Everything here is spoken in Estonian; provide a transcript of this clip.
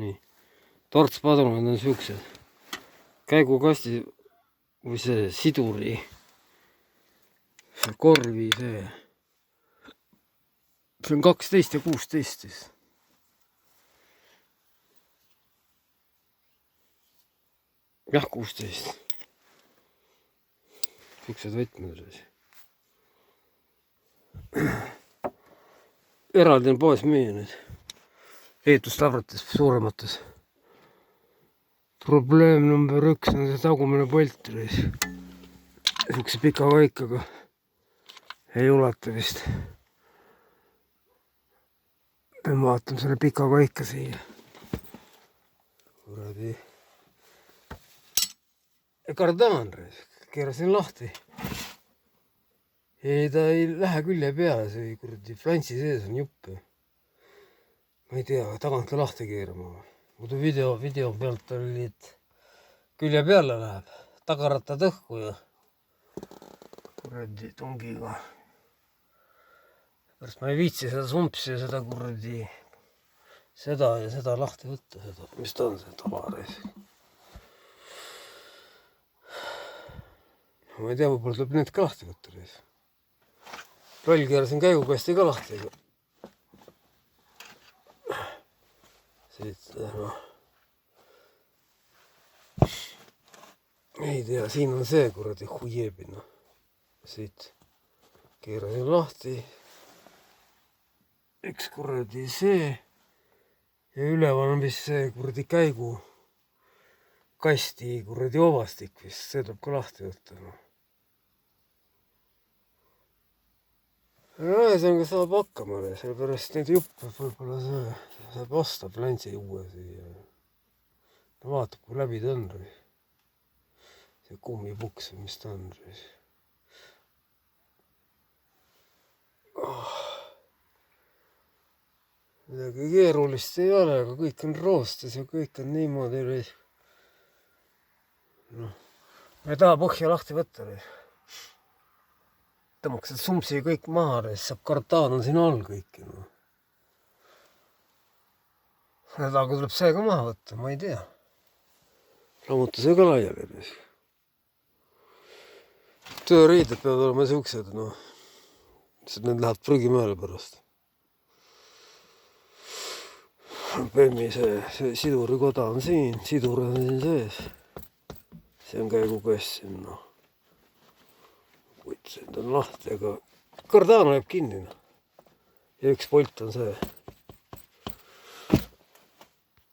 nii. Tortspadrunid on siuksed. Käigukasti või see siduri. See korvi see. See on 12 ja 16 siis. Jah, 16. Siuksed võtmed siis. Eraldi on poes müüa nüüd. Ehitustabletes suuremates. Probleem number 1 on see tagumine põlt. Siukse pika kaikaga ei ulata vist. Pean vaatama selle pika kaika siia. Kuradi. Kardaan, keerasin lahti. Ei, ta ei lähe külje peale, see kuradi flantsi sees on juppe. Ma ei tea, tagant ka lahti keerama. Muidu video pealt oli, et külje peale läheb. Tagarattad õhku ja kuradi tungiga. Pärast ma ei viitsi seda sumpsi ja seda kuradi seda lahti võtta. Mis ta on see tavareis? Ma ei tea, võib-olla tuleb need ka lahti võtta reis. Roll keerasin käigukasti ka lahti. Siit, noh. Ei tea, siin on see kuradi huiebin, noh. Siit keerasin lahti. Üks kuradi see. Ja üleval on vist see kuradi käigu kasti kuradi ovastik vist. See tuleb ka lahti võtta, noh. Ühesõnaga saab hakkama, sellepärast neid juppe võib-olla see saab osta plantsi uue siia. No vaatab, kui läbi ta on. See kummipuks, mis ta on. Midagi keerulist ei ole, aga kõik on roostes ja kõik on niimoodi. No, ma ei taha põhja lahti võtta. Tõmmaks sumpsi kõik maha, siis saab kardaan on siin all kõik. No. Aga tuleb see ka maha võtta, ma ei tea. Lammuta see ka laiali. Tööriided peavad olema siuksed, noh. Sest need lähevad prügimäele pärast. Pemmi see sidurikoda on siin, sidur on siin sees. See on käigukast siin, noh. Kuid see on lahti, aga kardaan läheb kinni. Ja üks polt on see.